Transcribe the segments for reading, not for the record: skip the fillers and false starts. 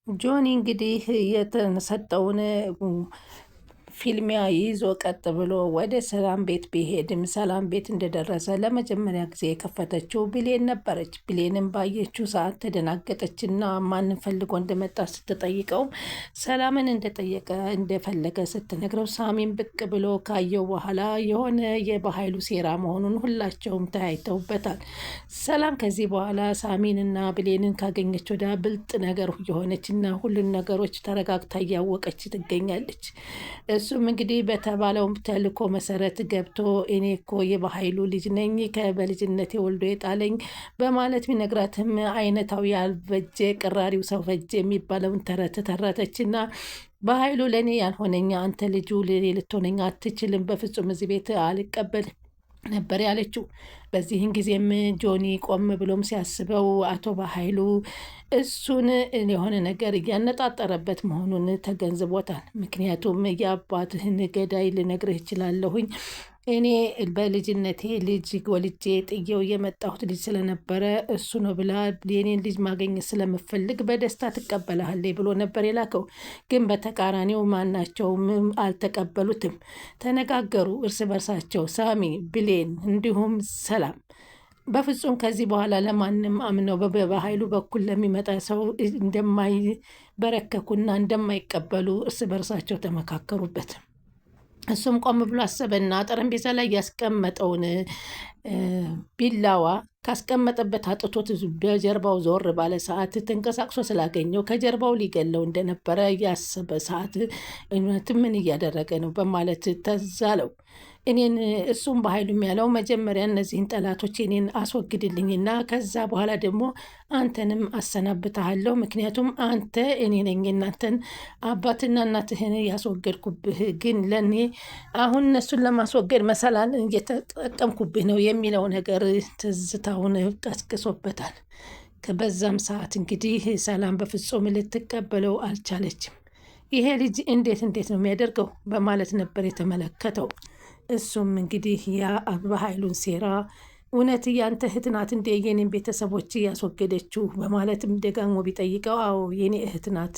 ጆኒ እንግዲህ የተሰጠውን ፊልሚያ ይዞ ቀጥ ብሎ ወደ ሰላም ቤት ቢሄድም ሰላም ቤት እንደደረሰ ለመጀመሪያ ጊዜ የከፈተችው ብሌን ነበረች። ብሌንም ባየችው ሰዓት ተደናገጠችና ማንን ፈልጎ እንደመጣ ስትጠይቀው ሰላምን እንደፈለገ ስትነግረው ሳሚን ብቅ ብሎ ካየው በኋላ የሆነ በኃይሉ ሴራ መሆኑን ሁላቸውም ተያይተውበታል። ሰላም ከዚህ በኋላ ሳሚንና ብሌንን ካገኘች ወደ ብልጥ ነገር የሆነችና ሁሉን ነገሮች ተረጋግታ እያወቀች ትገኛለች። እሱም እንግዲህ በተባለው ተልእኮ መሰረት ገብቶ እኔ እኮ የበኃይሉ ልጅ ነኝ በልጅነቴ ወልዶ የጣለኝ በማለት ቢነግራትም አይነታዊ ያልበጀ ቅራሪው ሰው ፈጀ የሚባለውን ተረት ተረተችና በኃይሉ ለእኔ ያልሆነኛ አንተ ልጁ ለእኔ ልትሆነኛ አትችልም፣ በፍጹም እዚህ ቤት አልቀበልም ነበር ያለችው። በዚህን ጊዜም ጆኒ ቆም ብሎም ሲያስበው አቶ በኃይሉ እሱን የሆነ ነገር እያነጣጠረበት መሆኑን ተገንዝቦታል። ምክንያቱም የአባትህን ገዳይ ልነግርህ እችላለሁኝ እኔ በልጅነቴ ልጅ ወልጄ ጥዬው የመጣሁት ልጅ ስለነበረ እሱ ነው ብላ የኔን ልጅ ማገኘት ስለምፈልግ በደስታ ትቀበላለች ብሎ ነበር የላከው። ግን በተቃራኒው ማናቸውም አልተቀበሉትም። ተነጋገሩ እርስ በርሳቸው ሳሚ፣ ብሌን እንዲሁም ሰላም በፍጹም ከዚህ በኋላ ለማንም አምነው በኃይሉ በኩል ለሚመጣ ሰው እንደማይበረከኩና እንደማይቀበሉ እርስ በርሳቸው ተመካከሩበት። እሱም ቆም ብሎ አሰበና ጠረጴዛ ላይ ያስቀመጠውን ቢላዋ ካስቀመጠበት አጥቶት በጀርባው ዞር ባለ ሰዓት ተንቀሳቅሶ ስላገኘው ከጀርባው ሊገለው እንደነበረ ያሰበ ሰዓት እውነትም ምን እያደረገ ነው በማለት ተዛለው። እኔን እሱም በኃይሉም ያለው መጀመሪያ እነዚህን ጠላቶች እኔን አስወግድልኝና ከዛ በኋላ ደግሞ አንተንም አሰናብትሃለሁ። ምክንያቱም አንተ እኔ ነኝ እናንተን አባትና እናትህን ያስወገድኩብህ፣ ግን ለእኔ አሁን እነሱን ለማስወገድ መሰላል እየተጠቀምኩብህ ነው የሚለው ነገር ትዝታውን ቀስቅሶበታል። በዛም ሰዓት እንግዲህ ሰላም በፍጹም ልትቀበለው አልቻለችም። ይሄ ልጅ እንዴት ነው የሚያደርገው በማለት ነበር የተመለከተው። እሱም እንግዲህ ያ በኃይሉን ሴራ እውነት ያንተ እህት ናት እንደ የኔን ቤተሰቦች ያስወገደችው በማለትም ደጋግሞ ቢጠይቀው አዎ የኔ እህት ናት፣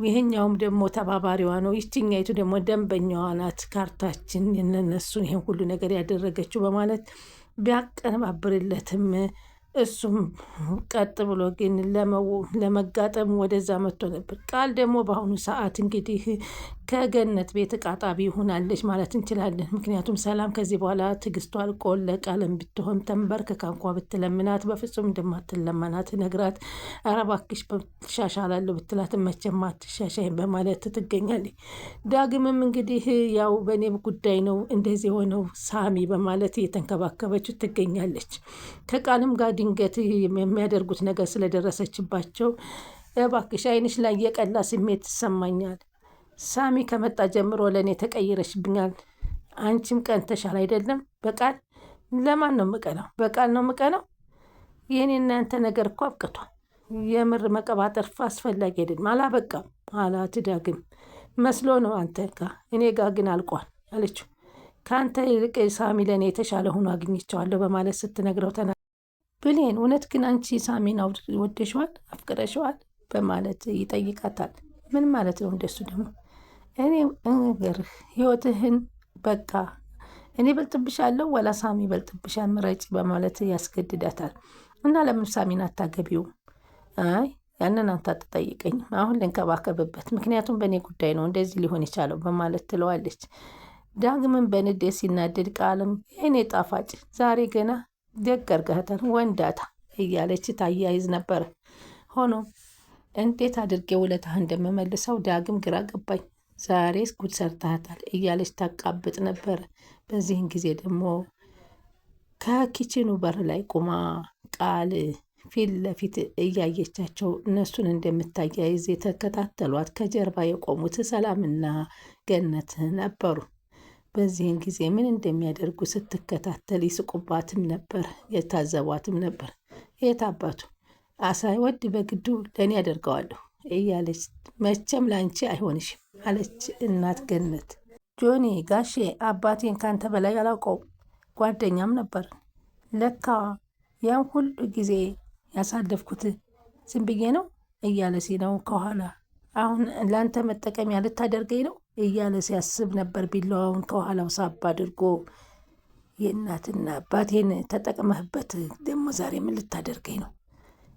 ይሄኛውም ደግሞ ተባባሪዋ ነው፣ ይችኛይቱ ደግሞ ደንበኛዋ ናት፣ ካርታችን የነሱን ይሄን ሁሉ ነገር ያደረገችው በማለት ቢያቀነባብርለትም እሱም ቀጥ ብሎ ግን ለመጋጠም ወደዛ መጥቶ ነበር። ቃል ደግሞ በአሁኑ ሰዓት እንግዲህ ከገነት ቤት ቃጣቢ ሆናለች ማለት እንችላለን። ምክንያቱም ሰላም ከዚህ በኋላ ትዕግስቷ አልቆ ለቃልም ብትሆን ተንበርክካ እንኳ ብትለምናት በፍጹም እንደማትለመናት ነግራት ኧረ እባክሽ ትሻሻላለሁ ብትላት መቼም አትሻሻይም በማለት ትገኛለች። ዳግምም እንግዲህ ያው በእኔ ጉዳይ ነው እንደዚህ የሆነው ሳሚ በማለት እየተንከባከበችው ትገኛለች። ከቃልም ጋር ድንገት የሚያደርጉት ነገር ስለደረሰችባቸው እባክሽ ዓይንሽ ላይ የቀላ ስሜት ይሰማኛል፣ ሳሚ ከመጣ ጀምሮ ለእኔ ተቀይረሽብኛል፣ አንቺም ቀንተሻል አይደለም፣ በቃል ለማን ነው ምቀነው? በቃል ነው ምቀነው? የኔ እናንተ ነገር እኮ አብቅቷል፣ የምር መቀባጠር አስፈላጊ አይደለም፣ አላበቃም አላት። ዳግም መስሎ ነው አንተ ጋር፣ እኔ ጋር ግን አልቋል አለችው። ከአንተ ይልቅ ሳሚ ለእኔ የተሻለ ሆኖ አግኝቸዋለሁ በማለት ስትነግረው ብሌን እውነት ግን አንቺ ሳሚን ወደሸዋል አፍቅረሸዋል በማለት ይጠይቃታል። ምን ማለት ነው እንደሱ ደግሞ? እኔ እንገርህ ህይወትህን በቃ እኔ በልጥብሻለሁ ወላ ሳሚ በልጥብሻል ምረጭ በማለት ያስገድዳታል። እና ለምን ሳሚን አታገቢው? አይ ያንን አንተ አትጠይቀኝም፣ አሁን ልንከባከብበት፣ ምክንያቱም በእኔ ጉዳይ ነው እንደዚህ ሊሆን የቻለው በማለት ትለዋለች። ዳግምን በንዴት ሲናደድ ቃልም የእኔ ጣፋጭ ዛሬ ገና ደግ አድርገሃታል ወንዳታ እያለች ታያይዝ ነበር። ሆኖም እንዴት አድርጌ ውለታህ እንደምመልሰው ዳግም ግራ ገባኝ፣ ዛሬስ ጉድ ሰርታታል እያለች ታቃብጥ ነበር። በዚህን ጊዜ ደግሞ ከኪችኑ በር ላይ ቁማ ቃል ፊት ለፊት እያየቻቸው እነሱን እንደምታያይዝ የተከታተሏት ከጀርባ የቆሙት ሰላምና ገነት ነበሩ። በዚህን ጊዜ ምን እንደሚያደርጉ ስትከታተል ይስቁባትም ነበር፣ የታዘቧትም ነበር። የት አባቱ አሳይወድ በግዱ ለእኔ ያደርገዋለሁ እያለች መቼም ለአንቺ አይሆንሽም አለች እናት ገነት። ጆኒ ጋሼ አባቴን ካንተ በላይ አላውቀውም፣ ጓደኛም ነበር። ለካ ያን ሁሉ ጊዜ ያሳለፍኩት ዝም ብዬ ነው እያለ ሲለው ከኋላ አሁን ለአንተ መጠቀሚያ ልታደርገኝ ነው እያለ ሲያስብ ነበር። ቢላዋውን ከኋላው ሳብ አድርጎ የእናትና አባቴን ተጠቅመህበት ደግሞ ዛሬ ምን ልታደርገኝ ነው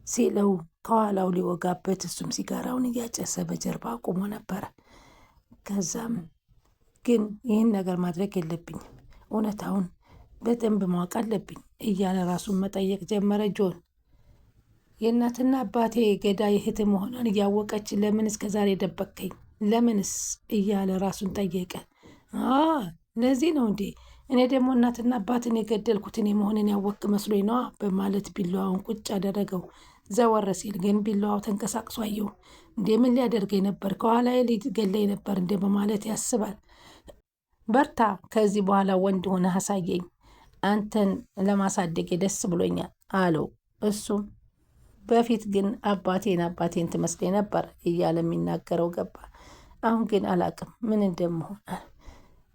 ሲለው ከኋላው ሊወጋበት እሱም ሲጋራውን እያጨሰ በጀርባ ቆሞ ነበረ። ከዛም ግን ይህን ነገር ማድረግ የለብኝም እውነታውን በደንብ ማወቅ አለብኝ እያለ ራሱን መጠየቅ ጀመረ። ጆን የእናትና አባቴ ገዳይ እህት መሆኗን እያወቀች ለምን እስከ ዛሬ ደበቅከኝ? ለምንስ እያለ ራሱን ጠየቀ። ለዚህ ነው እንዴ? እኔ ደግሞ እናትና አባትን የገደልኩት እኔ መሆንን ያወቅ መስሎኝ ነዋ በማለት ቢላዋውን ቁጭ አደረገው። ዘወር ሲል ግን ቢላዋው ተንቀሳቅሶ አየው። እንዴ ምን ሊያደርገኝ ነበር? ከኋላዬ ሊገለኝ ነበር እንዴ በማለት ያስባል። በርታ፣ ከዚህ በኋላ ወንድ ሆነህ አሳየኝ፣ አንተን ለማሳደግ ደስ ብሎኛል አለው። እሱም በፊት ግን አባቴን ትመስለኝ ነበር እያለ የሚናገረው ገባ። አሁን ግን አላቅም ምን እንደምሆን።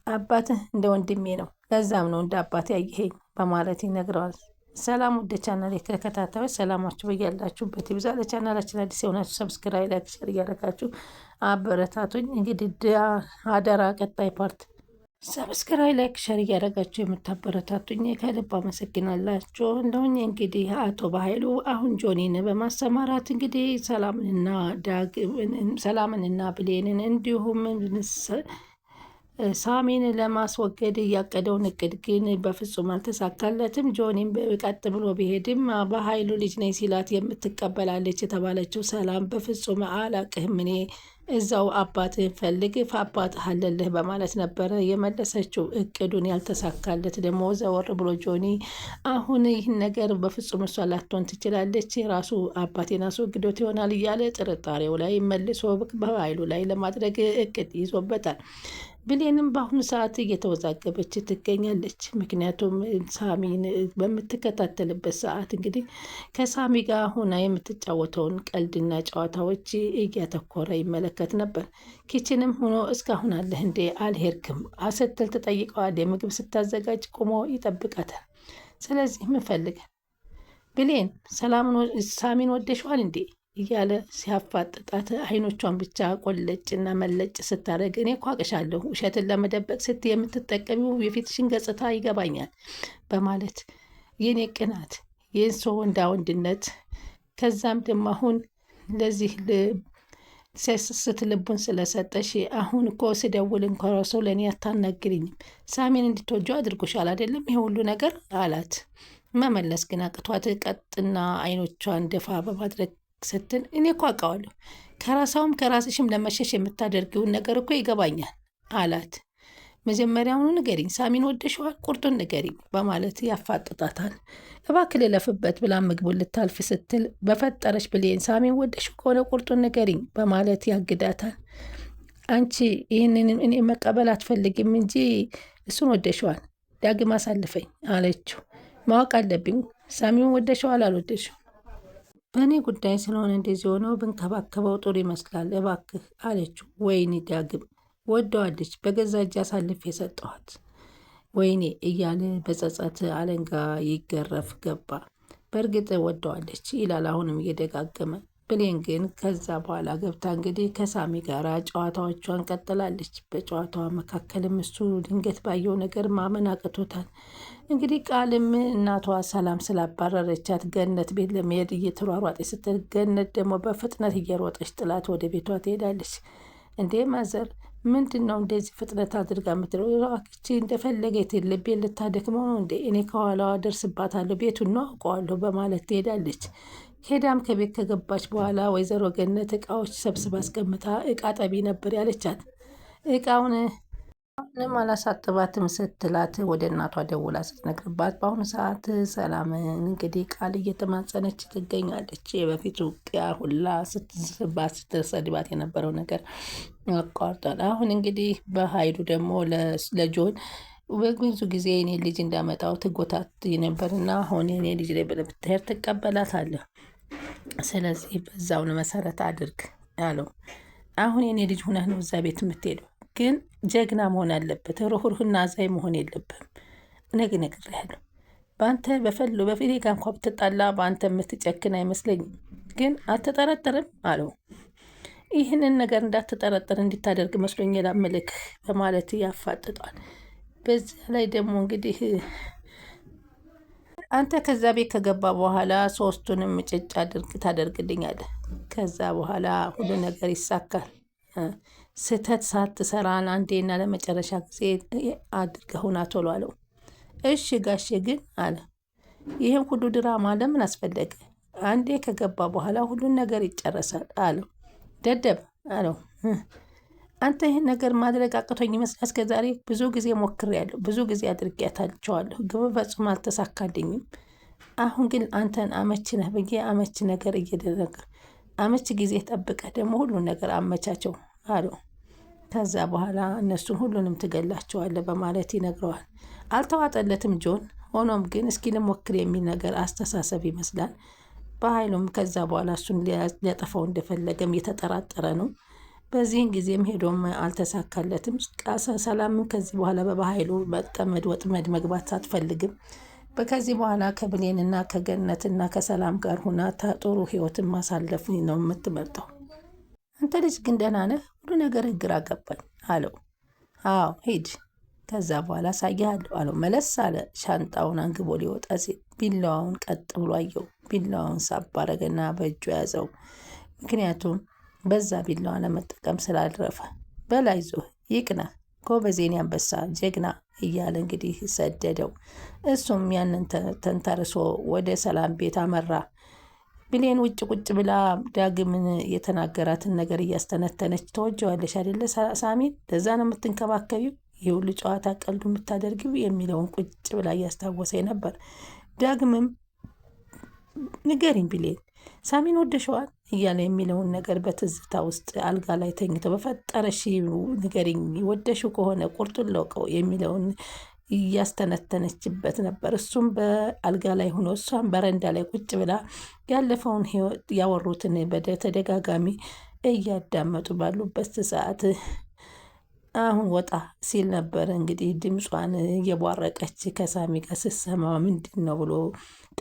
አባትህ እንደ ወንድሜ ነው፣ ለዛም ነው እንደ አባቴ ያየኸኝ በማለት ይነግረዋል። ሰላም ወደ ቻናል የተከታታዮች ሰላማችሁ በያላችሁበት ይብዛ። ለቻናላችን አዲስ የሆናችሁ ሰብስክራይብ፣ ላይክ፣ ሼር እያደረጋችሁ አበረታቱኝ። እንግዲህ አደራ ቀጣይ ፓርት ሰብስክራይብ፣ ላይክ፣ ሼር እያደረጋችሁ የምታበረታቱኝ ከልብ አመሰግናላችሁ። እንደውኝ እንግዲህ አቶ በኃይሉ አሁን ጆኒን በማሰማራት እንግዲህ ሰላምንና ብሌንን እንዲሁም ሳሚን ለማስወገድ እያቀደውን እቅድ ግን በፍጹም አልተሳካለትም። ጆኒም ቀጥ ብሎ ቢሄድም በኃይሉ ልጅ ነኝ ሲላት የምትቀበላለች የተባለችው ሰላም በፍጹም አላቅህም፣ እኔ እዛው አባትህን ፈልግ አባትህ አለልህ በማለት ነበረ የመለሰችው። እቅዱን ያልተሳካለት ደግሞ ዘወር ብሎ ጆኒ አሁን ይህን ነገር በፍጹም እሷ ላትሆን ትችላለች፣ የራሱ አባቴን አስወግዶት ይሆናል እያለ ጥርጣሬው ላይ መልሶ በኃይሉ ላይ ለማድረግ እቅድ ይዞበታል። ብሌንም በአሁኑ ሰዓት እየተወዛገበች ትገኛለች። ምክንያቱም ሳሚን በምትከታተልበት ሰዓት እንግዲህ ከሳሚ ጋር ሆና የምትጫወተውን ቀልድና ጨዋታዎች እያተኮረ ይመለከት ነበር። ኪችንም ሆኖ እስካሁን አለህ እንዴ አልሄድክም ስትል ትጠይቀዋል። የምግብ ስታዘጋጅ ቆሞ ይጠብቃታል። ስለዚህ ምን ፈልገህ ብሌን ሳሚን ወደሸዋል እንዴ እያለ ሲያፋጥጣት አይኖቿን ብቻ ቆለጭና መለጭ ስታደርግ እኔ እኮ አቅሻለሁ ውሸትን ለመደበቅ ስትይ የምትጠቀሚው የፊትሽን ገጽታ ይገባኛል በማለት የኔ ቅናት የእንሶ ወንዳ ወንድነት ከዛም ደግሞ አሁን ለዚህ ስስት ልቡን ስለሰጠሽ አሁን እኮ ስደውል እንኳ ሰው ለእኔ አታናግሪኝም ሳሚን እንድትወጁ አድርጎሻል አይደለም ይሄ ሁሉ ነገር አላት። መመለስ ግን አቅቷት ቀጥና አይኖቿን ደፋ በማድረግ ስትል እኔ እኮ አውቃለሁ ከራሳውም ከራስሽም ለመሸሽ የምታደርጊውን ነገር እኮ ይገባኛል አላት። መጀመሪያውኑ ንገሪኝ፣ ሳሚን ወደሽዋል? ቁርጡን ንገሪኝ በማለት ያፋጥጣታል። እባክህ ልለፍበት ብላ ምግቡን ልታልፍ ስትል በፈጠረች ብሌን ሳሚን ወደሽ ከሆነ ቁርጡን ንገሪኝ በማለት ያግዳታል። አንቺ ይህንን እኔ መቀበል አትፈልጊም እንጂ እሱን ወደሽዋል፣ ዳግም አሳልፈኝ አለችው። ማወቅ አለብኝ ሳሚን ወደሽዋል አልወደሽው? በእኔ ጉዳይ ስለሆነ እንደዚህ ሆነው ብንከባከበው ጥሩ ይመስላል እባክህ አለችው። ወይኔ ዳግም ወደዋለች፣ በገዛ እጅ አሳልፍ የሰጠኋት ወይኔ እያለ በጸጸት አለንጋ ይገረፍ ገባ። በእርግጥ ወደዋለች ይላል አሁንም እየደጋገመ። ብሌን ግን ከዛ በኋላ ገብታ እንግዲህ ከሳሚ ጋር ጨዋታዎቿን ቀጥላለች። በጨዋታዋ መካከልም እሱ ድንገት ባየው ነገር ማመን አቅቶታል። እንግዲህ ቃልም እናቷ ሰላም ስላባረረቻት ገነት ቤት ለመሄድ እየተሯሯጠች ስትል ገነት ደግሞ በፍጥነት እየሮጠች ጥላት ወደ ቤቷ ትሄዳለች። እንዴ ማዘር ምንድን ነው እንደዚህ ፍጥነት አድርጋ የምትለው? እባክቺ እንደፈለገ ልቤ ልታደክመው ነው እንዴ? እኔ ከኋላዋ ደርስባታለሁ፣ ቤቱን ነው አውቀዋለሁ በማለት ትሄዳለች። ሄዳም ከቤት ከገባች በኋላ ወይዘሮ ገነት እቃዎች ሰብስባ አስቀምጣ እቃ ጠቢ ነበር ያለቻት። እቃውን ምንም አላሳጥባትም ስትላት ወደ እናቷ ደውላ ስትነግርባት በአሁኑ ሰዓት ሰላም እንግዲህ ቃል እየተማጸነች ትገኛለች። በፊቱ ሁላ ስትስባት ስትሰድባት የነበረው ነገር አቋርጧል። አሁን እንግዲህ በኃይሉ ደግሞ ለጆን ብዙ ጊዜ እኔ ልጅ እንዳመጣው ትጎታት ነበርና አሁን እኔ ልጅ ላይ ብትሄድ ትቀበላታለህ፣ ስለዚህ በዛውን መሰረት አድርግ አለው። አሁን የኔ ልጅ ሁነህ ነው እዛ ቤት የምትሄደው፣ ግን ጀግና መሆን አለበት፣ ሩህሩህና አዛኝ መሆን የለብህም። ነግሬሃለሁ። በአንተ በፊቴ ጋር እንኳ ብትጣላ በአንተ የምትጨክን አይመስለኝም። ግን አትጠረጥርም አለው። ይህንን ነገር እንዳትጠረጥር እንዲታደርግ መስሎኝ ላመልክ በማለት ያፋጥጧል። በዚያ ላይ ደግሞ እንግዲህ አንተ ከዛ ቤት ከገባ በኋላ ሶስቱንም ጭጭ ታደርግልኛለህ። ከዛ በኋላ ሁሉ ነገር ይሳካል። ስህተት ሳትሰራን አንዴና ለመጨረሻ ጊዜ አድርገውና ቶሎ አለው። እሺ ጋሼ ግን አለ ይህም ሁሉ ድራማ ለምን አስፈለገ? አንዴ ከገባ በኋላ ሁሉን ነገር ይጨረሳል አለው። ደደብ አለው። አንተ ይህን ነገር ማድረግ አቅቶኝ ይመስላል። እስከ ዛሬ ብዙ ጊዜ ሞክሬያለሁ፣ ብዙ ጊዜ አድርጌያታቸዋለሁ፣ ግን በፍጹም አልተሳካልኝም። አሁን ግን አንተን አመች ነህ ብዬ አመች ነገር እየደረገ አመች ጊዜ ጠብቀህ ደግሞ ሁሉን ነገር አመቻቸው አለው። ከዛ በኋላ እነሱን ሁሉንም ትገላቸዋለህ በማለት ይነግረዋል። አልተዋጠለትም ጆን። ሆኖም ግን እስኪ ልሞክር የሚል ነገር አስተሳሰብ ይመስላል። በኃይሉም ከዛ በኋላ እሱን ሊያጠፋው እንደፈለገም እየተጠራጠረ ነው። በዚህን ጊዜም ሄዶም አልተሳካለትም። ሰላምም ከዚህ በኋላ በኃይሉ መጠመድ ወጥመድ መግባት አትፈልግም። ከዚህ በኋላ ከብሌንና ከገነትና ከሰላም ጋር ሁና ጥሩ ህይወትን ማሳለፍ ነው የምትመርጠው። አንተ ልጅ ግን ደህና ነህ? ሁሉ ነገር ግራ ገባኝ አለው። አዎ ሂድ፣ ከዛ በኋላ አሳይሃለሁ አለው። መለስ አለ። ሻንጣውን አንግቦ ሊወጣ ሲል ቢላዋውን ቀጥ ብሎ አየው። ቢላዋውን ሳብ አረገና በእጁ ያዘው። ምክንያቱም በዛ ቢላዋ ለመጠቀም ስላልረፈ። በላይዞህ ይቅና፣ ጎበዜን አንበሳ ጀግና እያለ እንግዲህ ሰደደው። እሱም ያንን ተንተርሶ ወደ ሰላም ቤት አመራ። ብሌን ውጭ ቁጭ ብላ ዳግምን የተናገራትን ነገር እያስተነተነች ተወጀዋለሽ አይደለ ሳሚን? ለዛ ነው የምትንከባከቢው ይህ ሁሉ ጨዋታ ቀልዱ የምታደርጊው የሚለውን ቁጭ ብላ እያስታወሰኝ ነበር። ዳግምም ንገሪኝ ብሌን ሳሚን ወደሸዋል እያለ የሚለውን ነገር በትዝታ ውስጥ አልጋ ላይ ተኝተው በፈጠረሽ ንገሪኝ፣ ወደሽው ከሆነ ቁርጡን ለውቀው የሚለውን እያስተነተነችበት ነበር። እሱም በአልጋ ላይ ሆኖ እሷም በረንዳ ላይ ቁጭ ብላ ያለፈውን ህይወት ያወሩትን በተደጋጋሚ እያዳመጡ ባሉበት ሰዓት አሁን ወጣ ሲል ነበር እንግዲህ ድምጿን እየቧረቀች ከሳሚ ጋር ስትሰማ ምንድን ነው ብሎ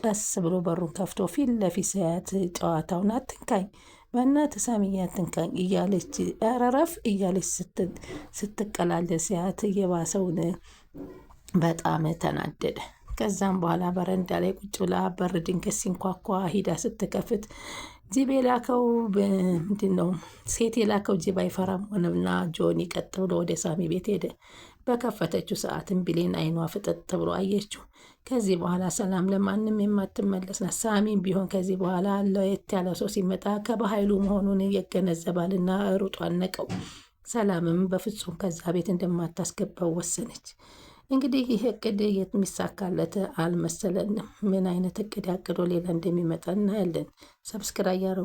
ቀስ ብሎ በሩን ከፍቶ ፊት ለፊት ሳያት ጨዋታውን አትንካኝ፣ በእናትህ ሳሚዬ አትንካኝ እያለች ረረፍ እያለች ስትቀላለድ ሲያት እየባሰውን በጣም ተናደደ። ከዛም በኋላ በረንዳ ላይ ቁጭ ብላ በር ድንገት ሲንኳኳ ሂዳ ስትከፍት ጅብ የላከው ምንድን ነው ሴት የላከው ጅብ አይፈራም ሆነና ጆኒ ቀጥ ብሎ ወደ ሳሚ ቤት ሄደ። በከፈተችው ሰዓትም ብሌን አይኗ ፍጥጥ ብሎ አየችው። ከዚህ በኋላ ሰላም ለማንም የማትመለስ ናት። ሳሚም ቢሆን ከዚህ በኋላ ለየት ያለ ሰው ሲመጣ ከባህሉ መሆኑን ይገነዘባልና ሩጦ አነቀው። ሰላምም በፍጹም ከዛ ቤት እንደማታስገባው ወሰነች። እንግዲህ ይህ እቅድ የሚሳካለት አልመሰለንም። ምን አይነት እቅድ ያቅዶ ሌላ እንደሚመጣ እናያለን። ሰብስክራይብ